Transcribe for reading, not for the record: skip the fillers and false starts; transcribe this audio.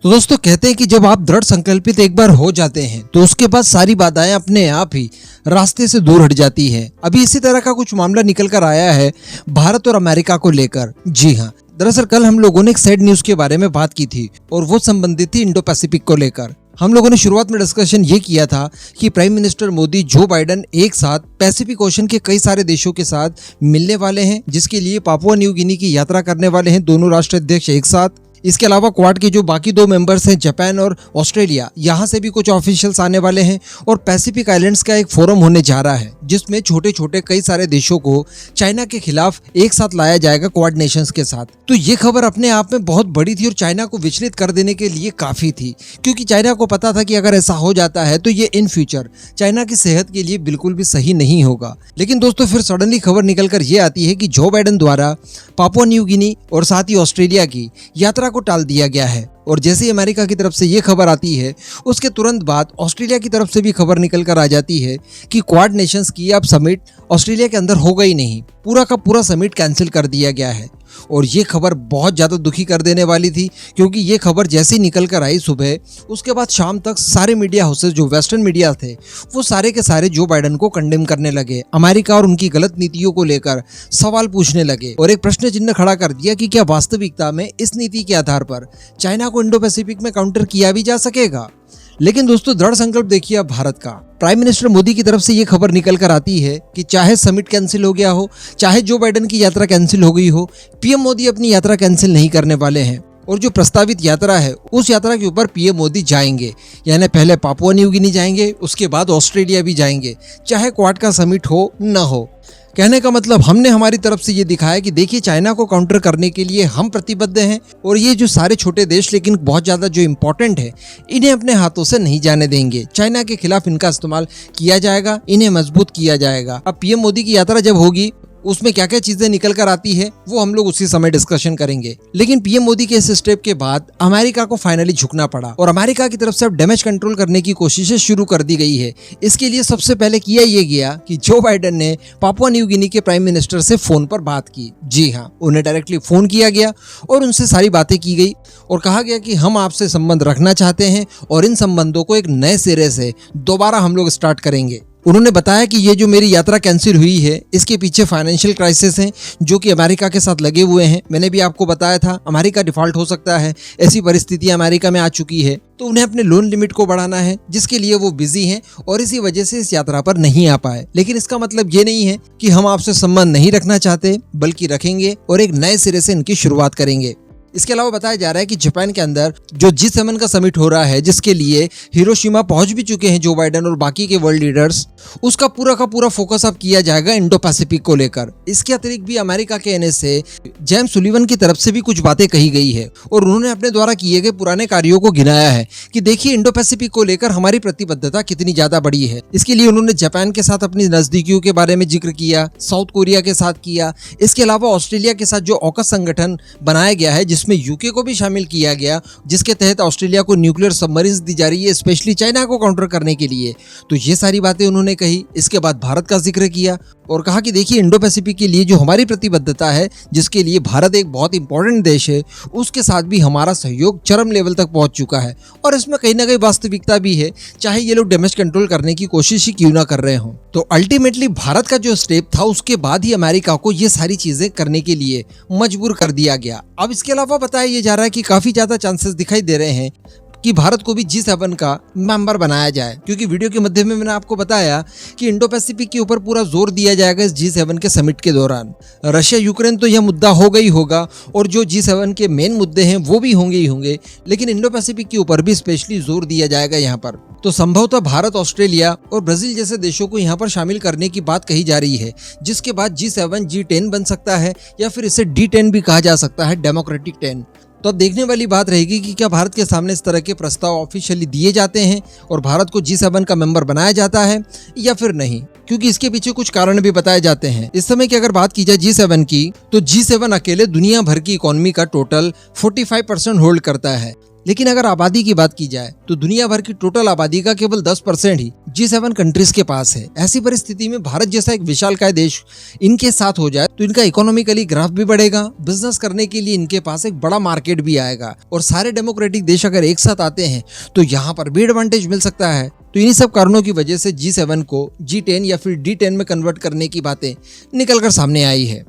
तो दोस्तों कहते हैं कि जब आप दृढ़ संकल्पित एक बार हो जाते हैं तो उसके बाद सारी बाधाएं अपने आप ही रास्ते से दूर हट जाती है। अभी इसी तरह का कुछ मामला निकल कर आया है भारत और अमेरिका को लेकर। जी हाँ, दरअसल कल हम लोगों ने एक सैड न्यूज के बारे में बात की थी और वो संबंधित थी इंडो पैसिफिक को लेकर। हम लोगों ने शुरुआत में डिस्कशन ये किया था कि prime minister Modi Joe Biden एक साथ पैसिफिक ओशन के कई सारे देशों के साथ मिलने वाले हैं, जिसके लिए पापुआ न्यू गिनी की यात्रा करने वाले हैं दोनों राष्ट्राध्यक्ष एक साथ। इसके अलावा क्वाड के जो बाकी दो मेंबर्स हैं जापान और ऑस्ट्रेलिया, यहाँ से भी कुछ ऑफिशियल्स आने वाले हैं और पैसिफिक आइलैंड्स का एक फोरम होने जा रहा है जिसमें छोटे छोटे कई सारे देशों को चाइना के खिलाफ एक साथ लाया जाएगा क्वाड नेशंस के साथ। तो ये खबर अपने आप में बहुत बड़ी थी और चाइना को विचलित कर देने के लिए काफी थी, क्योंकि चाइना को पता था कि अगर ऐसा हो जाता है तो ये इन फ्यूचर चाइना की सेहत के लिए बिल्कुल भी सही नहीं होगा। लेकिन दोस्तों फिर सडनली खबर निकल कर ये आती है कि जो बाइडेन द्वारा पापुआ न्यू गिनी और साथ ही ऑस्ट्रेलिया की यात्रा को टाल दिया गया है। और जैसे ही अमेरिका की तरफ से ये खबर आती है उसके तुरंत बाद ऑस्ट्रेलिया की तरफ से भी खबर निकल कर आ जाती है कि क्वाड नेशंस की अब समिट ऑस्ट्रेलिया के अंदर होगा ही नहीं, पूरा का पूरा समिट कैंसिल कर दिया गया है। और ये खबर बहुत ज़्यादा दुखी कर देने वाली थी, क्योंकि ये खबर जैसे ही निकल कर आई सुबह, उसके बाद शाम तक सारे मीडिया हाउसेस जो वेस्टर्न मीडिया थे वो सारे के सारे जो बाइडेन को कंडेम करने लगे, अमेरिका और उनकी गलत नीतियों को लेकर सवाल पूछने लगे और एक प्रश्न चिन्ह खड़ा कर दिया कि क्या वास्तविकता में इस नीति के आधार पर चाइना को इंडो पैसिफिक में काउंटर किया भी जा सकेगा। लेकिन दोस्तों दृढ़ संकल्प देखिए अब भारत का। प्राइम मिनिस्टर मोदी की तरफ से ये खबर निकल कर आती है कि चाहे समिट कैंसिल हो गया हो, चाहे जो बाइडेन की यात्रा कैंसिल हो गई हो, पीएम मोदी अपनी यात्रा कैंसिल नहीं करने वाले हैं और जो प्रस्तावित यात्रा है उस यात्रा के ऊपर पीएम मोदी जाएंगे। यानी पहले पापुआ न्यू गिनी जाएंगे, उसके बाद ऑस्ट्रेलिया भी जाएंगे, चाहे क्वाड का समिट हो न हो। कहने का मतलब हमने हमारी तरफ से ये दिखाया कि देखिए चाइना को काउंटर करने के लिए हम प्रतिबद्ध हैं और ये जो सारे छोटे देश लेकिन बहुत ज़्यादा जो इम्पोर्टेंट है इन्हें अपने हाथों से नहीं जाने देंगे। चाइना के खिलाफ इनका इस्तेमाल किया जाएगा, इन्हें मजबूत किया जाएगा। अब पीएम मोदी की यात्रा जब होगी उसमें क्या क्या चीजें निकल कर आती है वो हम लोग उसी समय डिस्कशन करेंगे। लेकिन पीएम मोदी के इस स्टेप के बाद अमेरिका को फाइनली झुकना पड़ा और अमेरिका की तरफ से अब डैमेज कंट्रोल करने की कोशिशें शुरू कर दी गई है। इसके लिए सबसे पहले किया ये गया कि जो बाइडेन ने पापुआ न्यू गिनी के प्राइम मिनिस्टर से फोन पर बात की। जी हाँ, उन्हें डायरेक्टली फोन किया गया और उनसे सारी बातें की गई और कहा गया कि हम आपसे संबंध रखना चाहते हैं और इन संबंधों को एक नए सिरे से दोबारा हम लोग स्टार्ट करेंगे। उन्होंने बताया कि ये जो मेरी यात्रा कैंसिल हुई है इसके पीछे फाइनेंशियल क्राइसिस हैं जो कि अमेरिका के साथ लगे हुए हैं। मैंने भी आपको बताया था अमेरिका डिफॉल्ट हो सकता है, ऐसी परिस्थिति अमेरिका में आ चुकी है, तो उन्हें अपने लोन लिमिट को बढ़ाना है जिसके लिए वो बिजी हैं और इसी वजह से इस यात्रा पर नहीं आ पाए। लेकिन इसका मतलब ये नहीं है कि हम आपसे संबंध नहीं रखना चाहते, बल्कि रखेंगे और एक नए सिरे से इनकी शुरुआत करेंगे। इसके अलावा बताया जा रहा है कि जापान के अंदर जो G7 का समिट हो रहा है जिसके लिए हिरोशिमा पहुंच भी चुके हैं जो बाइडेन और बाकी के वर्ल्ड लीडर्स, उसका पूरा का पूरा फोकस अब किया जाएगा इंडो पैसिफिक को लेकर। इसके अतिरिक्त भी अमेरिका के NSA जेम्स सुलिवन की तरफ से भी कुछ बातें कही गई है और उन्होंने अपने द्वारा किए गए पुराने कार्यों को गिनाया है कि देखिए इंडो पैसिफिक को लेकर हमारी प्रतिबद्धता कितनी ज्यादा बड़ी है। इसके लिए उन्होंने जापान के साथ अपनी नजदीकियों के बारे में जिक्र किया, साउथ कोरिया के साथ किया, इसके अलावा ऑस्ट्रेलिया के साथ जो ऑकस संगठन बनाया गया है जिसमें यूके को भी शामिल किया गया, जिसके तहत ऑस्ट्रेलिया को न्यूक्लियर सबमरीन्स दी जा रही है स्पेशली चाइना को काउंटर करने के लिए। तो ये सारी बातें उन्होंने कही। इसके बाद भारत का जिक्र किया और कहा कि देखिए इंडो पैसिफिक के लिए जो हमारी प्रतिबद्धता है, जिसके लिए भारत एक बहुत इंपॉर्टेंट देश है, उसके साथ भी हमारा सहयोग चरम लेवल तक पहुंच चुका है और इसमें कहीं ना कहीं वास्तविकता भी है, चाहे ये लोग डैमेज कंट्रोल करने की कोशिश ही क्यों ना कर रहे हों। तो अल्टीमेटली भारत का जो स्टेप था उसके बाद ही अमेरिका को ये सारी चीजें करने के लिए मजबूर कर दिया गया। अब इसके अलावा बताया ये जा रहा है कि काफी ज्यादा चांसेस दिखाई दे रहे हैं कि भारत को भी G7 का मेंबर बनाया जाए, क्योंकि वीडियो के मध्य में मैंने आपको बताया कि इंडो पैसिफिक के ऊपर पूरा जोर दिया जाएगा इस G7 के समिट के दौरान। रशिया यूक्रेन तो यह मुद्दा होगा ही होगा और जो G7 के मेन मुद्दे हैं वो भी होंगे ही होंगे, लेकिन इंडो पैसिफिक के ऊपर भी स्पेशली जोर दिया जाएगा यहाँ पर। तो संभवतः भारत, ऑस्ट्रेलिया और ब्राजील जैसे देशों को यहाँ पर शामिल करने की बात कही जा रही है, जिसके बाद G7 G10 बन सकता है या फिर इसे D10 भी कहा जा सकता है, डेमोक्रेटिक 10। तो अब देखने वाली बात रहेगी कि क्या भारत के सामने इस तरह के प्रस्ताव ऑफिशियली दिए जाते हैं और भारत को G7 का मेंबर बनाया जाता है या फिर नहीं, क्योंकि इसके पीछे कुछ कारण भी बताए जाते हैं। इस समय की अगर बात की जाए G7 की, तो G7 अकेले दुनिया भर की इकोनॉमी का टोटल 45% होल्ड करता है। लेकिन अगर आबादी की बात की जाए तो दुनिया भर की टोटल आबादी का केवल 10% ही G7 कंट्रीज के पास है। ऐसी परिस्थिति में भारत जैसा एक विशालकाय देश इनके साथ हो जाए तो इनका इकोनॉमिकली ग्राफ भी बढ़ेगा, बिजनेस करने के लिए इनके पास एक बड़ा मार्केट भी आएगा और सारे डेमोक्रेटिक देश अगर एक साथ आते हैं तो यहाँ पर भी एडवांटेज मिल सकता है। तो इन्हीं सब कारणों की वजह से G7 को G10 या फिर D10 में कन्वर्ट करने की बातें निकलकर सामने आई है।